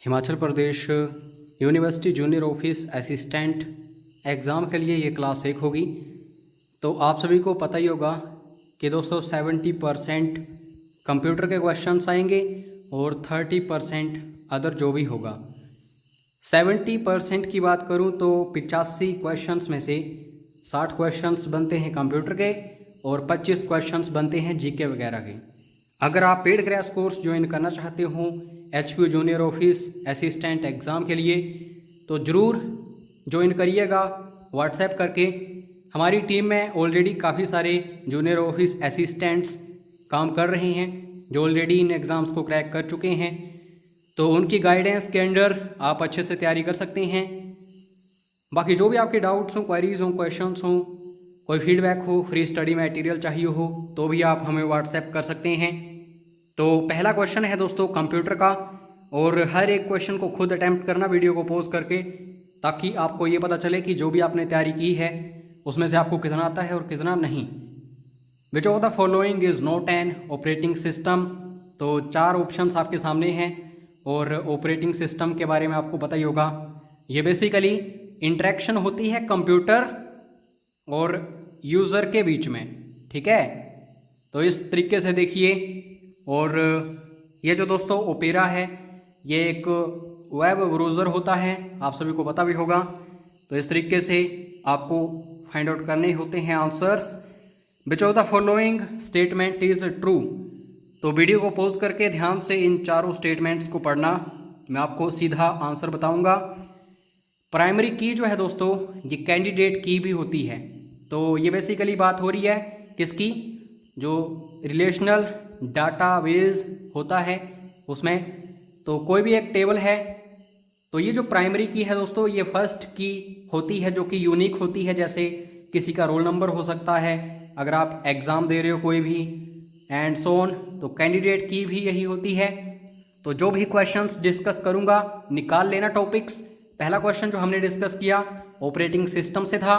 Himachal Pradesh university junior office assistant exam के लिए ये क्लास 1 होगी। तो आप सभी को पता ही होगा कि दोस्तों 70% कंप्यूटर के क्वेश्चंस आएंगे और 30% अदर जो भी होगा। 70% की बात करूं तो 85 क्वेश्चंस में से 60 क्वेश्चंस बनते हैं कंप्यूटर के और 25 क्वेश्चंस बनते हैं जीके वगैरह के। अगर आप पेड क्रैश कोर्स ज्वाइन करना चाहते हो HQ junior office assistant exam के लिए तो ज़रूर ज्वाइन करिएगा व्हाट्सएप करके। हमारी टीम में ऑलरेडी काफ़ी सारे जूनियर ऑफिस असिस्टेंट्स काम कर रहे हैं जो ऑलरेडी इन एग्ज़ाम्स को क्रैक कर चुके हैं, तो उनकी गाइडेंस के अंडर आप अच्छे से तैयारी कर सकते हैं। बाकी जो भी आपके डाउट्स हों, क्वेरीज हों, क्वेश्चंस हों, कोई फीडबैक हो, फ्री स्टडी मटेरियल चाहिए हो तो भी आप हमें व्हाट्सएप कर सकते हैं। तो पहला क्वेश्चन है दोस्तों कंप्यूटर का, और हर एक क्वेश्चन को खुद अटैम्प्ट करना वीडियो को पॉज करके, ताकि आपको ये पता चले कि जो भी आपने तैयारी की है उसमें से आपको कितना आता है और कितना नहीं। विच of the following is not an operating system. तो 4 ऑप्शंस आपके सामने हैं और ऑपरेटिंग सिस्टम के बारे में आपको पता ही होगा। ये बेसिकली इंटरेक्शन होती है कंप्यूटर और यूज़र के बीच में, ठीक है। तो इस तरीके से देखिए, और ये जो दोस्तों ओपेरा है ये एक वेब ब्राउज़र होता है, आप सभी को पता भी होगा। तो इस तरीके से आपको फाइंड आउट करने होते हैं answers. Which of the following statement is true. तो वीडियो को पॉज करके ध्यान से इन चारों स्टेटमेंट्स को पढ़ना, मैं आपको सीधा आंसर बताऊंगा। प्राइमरी की जो है दोस्तों ये कैंडिडेट की भी होती है। तो ये बेसिकली बात हो रही है किसकी, जो रिलेशनल डाटाबेस होता है उसमें। तो कोई भी एक टेबल है तो ये जो प्राइमरी की है दोस्तों ये फर्स्ट की होती है जो कि यूनिक होती है। जैसे किसी का रोल नंबर हो सकता है अगर आप एग्ज़ाम दे रहे हो कोई भी, एंड सो ऑन। तो कैंडिडेट की भी यही होती है। तो जो भी क्वेश्चंस डिस्कस करूंगा निकाल लेना टॉपिक्स। पहला क्वेश्चन जो हमने डिस्कस किया ऑपरेटिंग सिस्टम से था।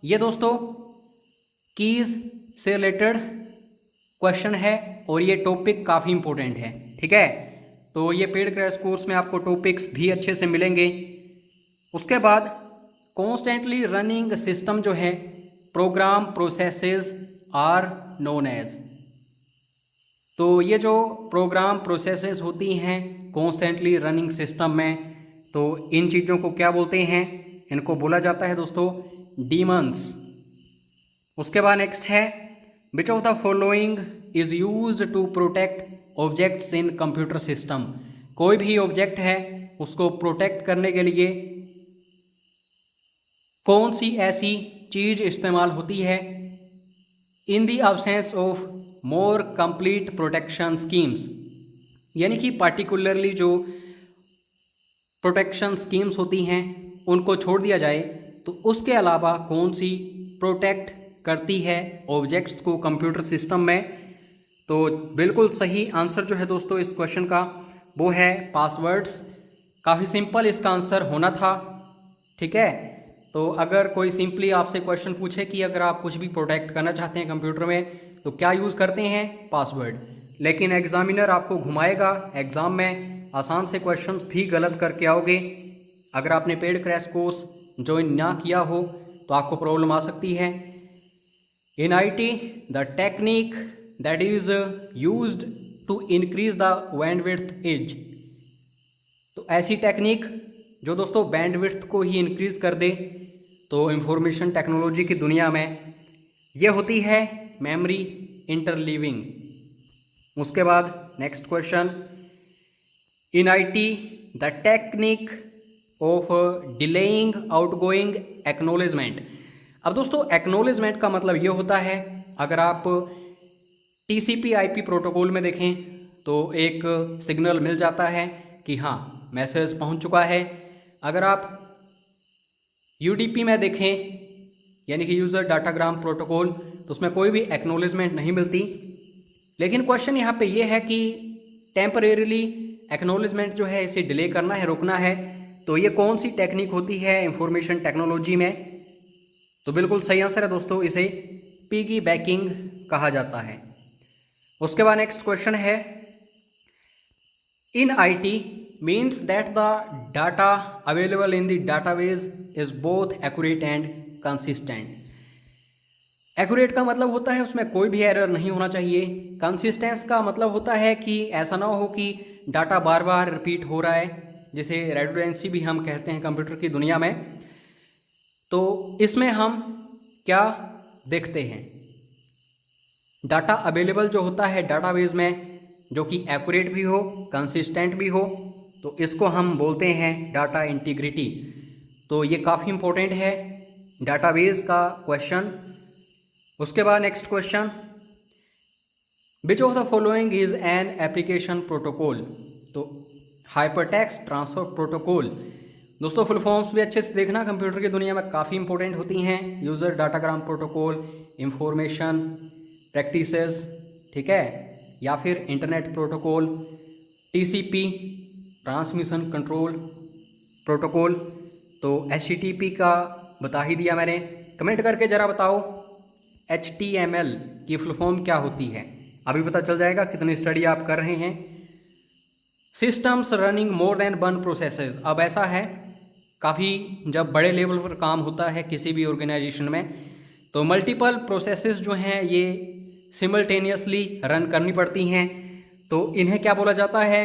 ये दोस्तों कीज़ से रिलेटेड क्वेश्चन है और ये टॉपिक काफ़ी इंपॉर्टेंट है, ठीक है। तो ये पेड क्रैश कोर्स में आपको टॉपिक्स भी अच्छे से मिलेंगे। उसके बाद कॉन्स्टेंटली रनिंग सिस्टम जो है program processes are known as. तो ये जो प्रोग्राम प्रोसेसेस होती हैं कॉन्स्टेंटली रनिंग सिस्टम में, तो इन चीज़ों को क्या बोलते हैं, इनको बोला जाता है दोस्तों डीमंस। उसके बाद नेक्स्ट है which of the following is used to protect objects in computer system. कोई भी ऑब्जेक्ट है उसको प्रोटेक्ट करने के लिए कौन सी ऐसी चीज़ इस्तेमाल होती है in the absence of more complete protection schemes. यानी कि पार्टिकुलरली जो प्रोटेक्शन स्कीम्स होती हैं उनको छोड़ दिया जाए तो उसके अलावा कौन सी प्रोटेक्ट करती है ऑब्जेक्ट्स को कंप्यूटर सिस्टम में। तो बिल्कुल सही आंसर जो है दोस्तों इस क्वेश्चन का वो है पासवर्ड्स। काफ़ी सिंपल इसका आंसर होना था, ठीक है। तो अगर कोई सिंपली आपसे क्वेश्चन पूछे कि अगर आप कुछ भी प्रोटेक्ट करना चाहते हैं कंप्यूटर में तो क्या यूज़ करते हैं, पासवर्ड। लेकिन एग्जामिनर आपको घुमाएगा एग्ज़ाम में, आसान से क्वेश्चंस भी गलत करके आओगे। अगर आपने पेड क्रैश कोर्स ज्वाइन ना किया हो तो आपको प्रॉब्लम आ सकती है। In IT, the technique that is used to increase the bandwidth is। तो ऐसी टेक्निक जो दोस्तों बैंडविड्थ को ही इंक्रीज कर दे तो इंफॉर्मेशन टेक्नोलॉजी की दुनिया में ये होती है मेमोरी इंटरलीविंग। उसके बाद next question, in IT the technique of delaying outgoing acknowledgement. अब दोस्तों एक्नॉलेजमेंट का मतलब ये होता है, अगर आप TCP/IP प्रोटोकॉल में देखें तो एक सिग्नल मिल जाता है कि हाँ मैसेज पहुंच चुका है। अगर आप UDP में देखें यानी कि यूज़र डाटाग्राम प्रोटोकॉल, तो उसमें कोई भी एक्नॉलेजमेंट नहीं मिलती। लेकिन क्वेश्चन यहाँ पे ये है कि टेम्परेरीली एक्नॉलेजमेंट जो है इसे डिले करना है, रोकना है, तो ये कौन सी टेक्निक होती है इंफॉर्मेशन टेक्नोलॉजी में। तो बिल्कुल सही आंसर है दोस्तों, इसे पिगी बैकिंग कहा जाता है। उसके बाद नेक्स्ट क्वेश्चन है In IT means that the data available in the database is both accurate and consistent. Accurate का मतलब होता है उसमें कोई भी एरर नहीं होना चाहिए। कंसिस्टेंस का मतलब होता है कि ऐसा ना हो कि डाटा बार बार रिपीट हो रहा है, जिसे रेडुडेंसी भी हम कहते हैं कंप्यूटर की दुनिया में। तो इसमें हम क्या देखते हैं, डाटा अवेलेबल जो होता है डाटाबेस में, जो कि एक्यूरेट भी हो, कंसिस्टेंट भी हो, तो इसको हम बोलते हैं डाटा इंटीग्रिटी। तो ये काफ़ी इम्पोर्टेंट है डाटाबेस का क्वेश्चन। उसके बाद next question, which of the following is an application protocol. तो हाइपरटेक्स्ट ट्रांसफर प्रोटोकॉल, दोस्तों फुल फॉर्म्स भी अच्छे से देखना, कंप्यूटर की दुनिया में काफ़ी इंपॉर्टेंट होती हैं। User datagram protocol, information practices, ठीक है, या फिर internet protocol, TCP transmission control protocol. तो एचटीटीपी का बता ही दिया मैंने। कमेंट करके ज़रा बताओ HTML की फुल फॉर्म क्या होती है, अभी पता चल जाएगा कितनी स्टडी आप कर रहे हैं। Systems running more than one processes, अब ऐसा है काफ़ी जब बड़े लेवल पर काम होता है किसी भी ऑर्गेनाइजेशन में, तो मल्टीपल प्रोसेसेस जो हैं ये सिमल्टेनियसली रन करनी पड़ती हैं। तो इन्हें क्या बोला जाता है,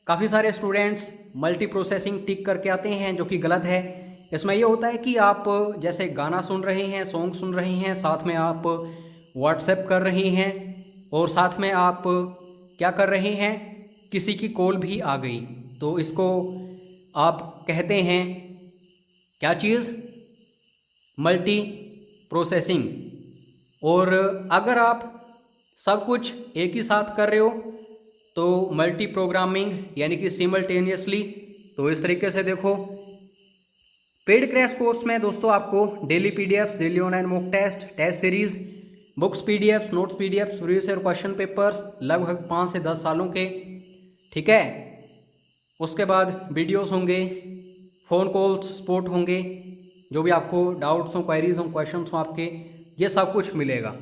काफ़ी सारे स्टूडेंट्स मल्टी प्रोसेसिंग टिक करके आते हैं, जो कि गलत है। इसमें ये होता है कि आप जैसे गाना सुन रहे हैं, सॉन्ग सुन रहे हैं, साथ में आप व्हाट्सएप कर रहे हैं, और साथ में आप क्या कर रहे हैं, किसी की कॉल भी आ गई, तो इसको आप कहते हैं क्या चीज़, मल्टी प्रोसेसिंग। और अगर आप सब कुछ एक ही साथ कर रहे हो तो मल्टी प्रोग्रामिंग, यानी कि सिमल्टेनियसली। तो इस तरीके से देखो, पेड क्रैश कोर्स में दोस्तों आपको daily PDFs, daily online mock test, test series, books PDFs, notes PDFs, previous year question papers लगभग 5 से 10 सालों के, ठीक है। उसके बाद वीडियोस होंगे, फ़ोन कॉल्स, सपोर्ट होंगे, जो भी आपको डाउट्स हो, क्वेरीज हो, क्वेश्चंस हो आपके, ये सब कुछ मिलेगा।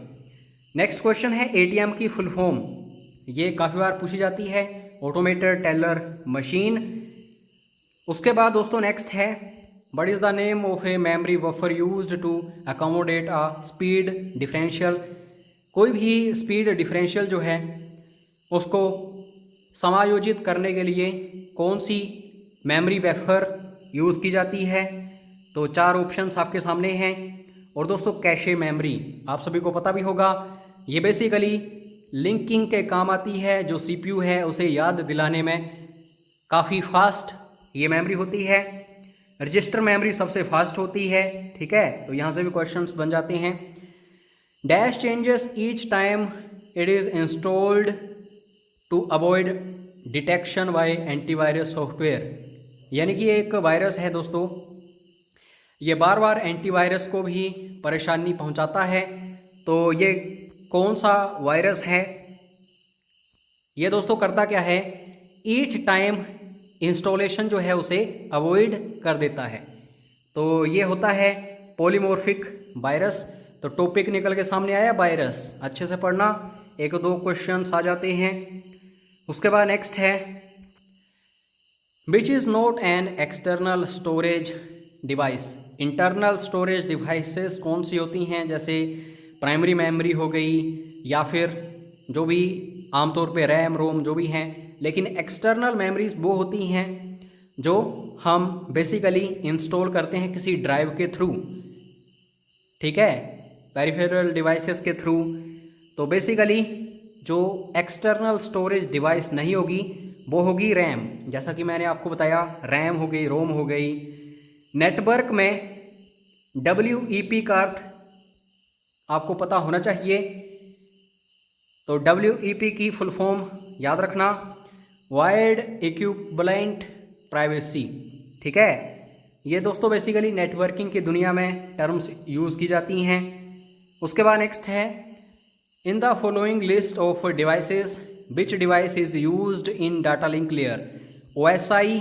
नेक्स्ट क्वेश्चन है एटीएम की फुल फॉर्म, ये काफ़ी बार पूछी जाती है, ऑटोमेटेड टेलर मशीन। उसके बाद दोस्तों नेक्स्ट है, what is the name of a memory buffer used to accommodate a speed differential. कोई भी स्पीड डिफरेंशियल जो है उसको समायोजित करने के लिए कौन सी मेमोरी बफर यूज़ की जाती है। तो 4 ऑप्शंस आपके सामने हैं। और दोस्तों कैशे मेमोरी आप सभी को पता भी होगा, ये बेसिकली लिंकिंग के काम आती है। जो सीपीयू है उसे याद दिलाने में काफ़ी फास्ट ये मेमोरी होती है। रजिस्टर मेमोरी सबसे फास्ट होती है, ठीक है। तो यहाँ से भी क्वेश्चंस बन जाते हैं। Dash changes each time it is installed to avoid detection by antivirus software. यानी कि एक वायरस है दोस्तों, ये बार बार एंटीवायरस को भी परेशानी पहुंचाता है। तो ये कौन सा वायरस है, ये दोस्तों करता क्या है, ईच टाइम इंस्टॉलेशन जो है उसे अवॉइड कर देता है। तो ये होता है पॉलीमॉर्फिक वायरस। तो टॉपिक निकल के सामने आया वायरस, अच्छे से पढ़ना, 1-2 क्वेश्चंस आ जाते हैं। उसके बाद नेक्स्ट है, which is not an external storage device. Internal storage devices कौन सी होती हैं, जैसे प्राइमरी मेमोरी हो गई, या फिर जो भी आमतौर पे रैम रोम जो भी हैं। लेकिन एक्सटर्नल मेमोरीज वो होती हैं जो हम बेसिकली इंस्टॉल करते हैं किसी ड्राइव के थ्रू, ठीक है, पेरिफेरल डिवाइसेस के थ्रू। तो बेसिकली जो एक्सटर्नल स्टोरेज डिवाइस नहीं होगी वो होगी रैम। जैसा कि मैंने आपको बताया, रैम हो गई, रोम हो गई। नेटवर्क में WEP का अर्थ आपको पता होना चाहिए। तो WEP की फुल फॉर्म याद रखना, वाइड इक्विवेलेंट प्राइवेसी, ठीक है। ये दोस्तों बेसिकली नेटवर्किंग की दुनिया में टर्म्स यूज़ की जाती हैं। उसके बाद नेक्स्ट है, in the following list of devices which device is used in data link layer. OSI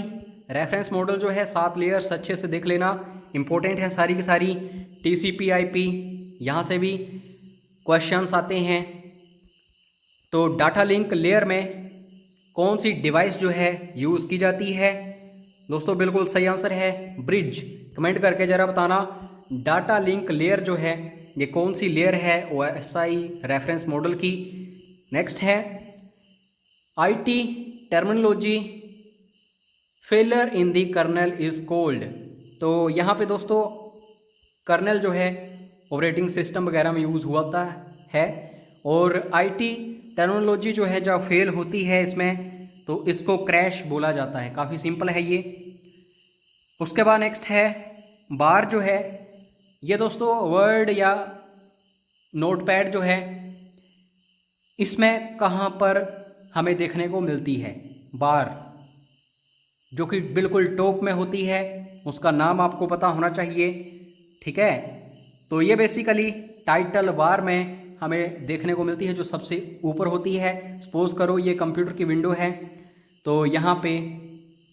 reference model जो है 7 लेयर्स अच्छे से देख लेना, इंपॉर्टेंट है सारी की सारी। TCP/IP यहाँ से भी क्वेश्चंस आते हैं। तो डाटा लिंक लेयर में कौन सी डिवाइस जो है यूज़ की जाती है? दोस्तों बिल्कुल सही आंसर है ब्रिज। कमेंट करके ज़रा बताना डाटा लिंक लेयर जो है ये कौन सी लेयर है OSI रेफरेंस मॉडल की। नेक्स्ट है IT terminology failure in the kernel is called. तो यहाँ पे दोस्तों कर्नल जो है ऑपरेटिंग सिस्टम वगैरह में यूज़ होता है और IT टर्मिनोलॉजी जो है जब फेल होती है इसमें तो इसको क्रैश बोला जाता है। काफ़ी सिंपल है ये। उसके बाद नेक्स्ट है बार जो है ये दोस्तों वर्ड या नोटपैड जो है इसमें कहाँ पर हमें देखने को मिलती है? बार जो कि बिल्कुल टॉप में होती है उसका नाम आपको पता होना चाहिए, ठीक है। तो ये बेसिकली टाइटल बार में हमें देखने को मिलती है जो सबसे ऊपर होती है। सपोज करो ये कंप्यूटर की विंडो है तो यहाँ पे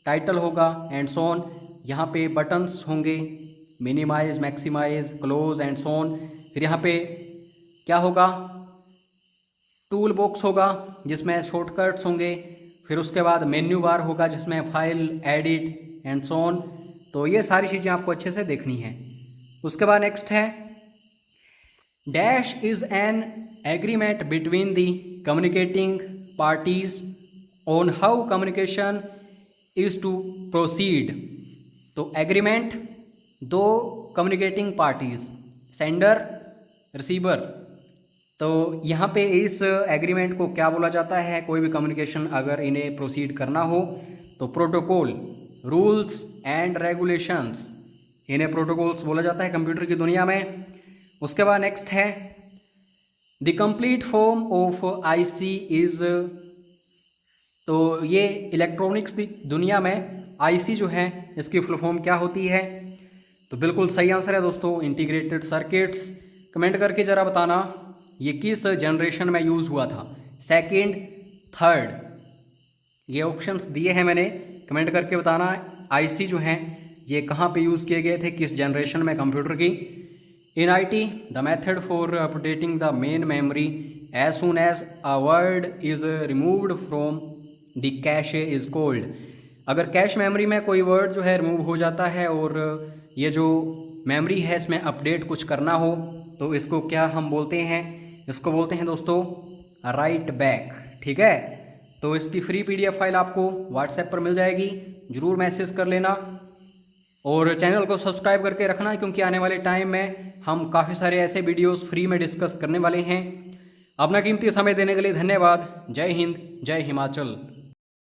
टाइटल होगा एंड सो ऑन, यहाँ पे बटन्स होंगे minimize maximize close and so on. फिर यहाँ पे क्या होगा? टूल बॉक्स होगा जिसमें शॉर्टकट्स होंगे। फिर उसके बाद मेन्यू बार होगा जिसमें file edit and so on. तो ये सारी चीज़ें आपको अच्छे से देखनी है। उसके बाद नेक्स्ट है dash is an agreement between the communicating parties on how communication is to proceed. तो एग्रीमेंट दो कम्युनिकेटिंग पार्टीज सेंडर रिसीवर, तो यहाँ पे इस एग्रीमेंट को क्या बोला जाता है? कोई भी कम्युनिकेशन अगर इन्हें प्रोसीड करना हो तो प्रोटोकॉल, रूल्स एंड रेगुलेशंस, इन्हें प्रोटोकॉल्स बोला जाता है कंप्यूटर की दुनिया में। उसके बाद नेक्स्ट है the complete form of IC is, तो ये इलेक्ट्रॉनिक्स की दुनिया में IC जो है इसकी फुल फॉर्म क्या होती है? तो बिल्कुल सही आंसर है दोस्तों इंटीग्रेटेड सर्किट्स। कमेंट करके ज़रा बताना ये किस जनरेशन में यूज़ हुआ था, सेकंड, थर्ड, ये ऑप्शंस दिए हैं मैंने। कमेंट करके बताना IC जो हैं ये कहाँ पे यूज़ किए गए थे, किस जनरेशन में कंप्यूटर की। In IT the method for updating the main memory as soon as a word is removed from the cache is called. अगर कैश मेमोरी में कोई वर्ड जो है रिमूव हो जाता है और ये जो मेमोरी है इसमें अपडेट कुछ करना हो तो इसको क्या हम बोलते हैं? इसको बोलते हैं दोस्तों राइट बैक, ठीक है। तो इसकी फ्री PDF फाइल आपको WhatsApp पर मिल जाएगी, ज़रूर मैसेज कर लेना और चैनल को सब्सक्राइब करके रखना क्योंकि आने वाले टाइम में हम काफ़ी सारे ऐसे वीडियोस फ्री में डिस्कस करने वाले हैं। अपना कीमती समय देने के लिए धन्यवाद। जय हिंद, जय हिमाचल।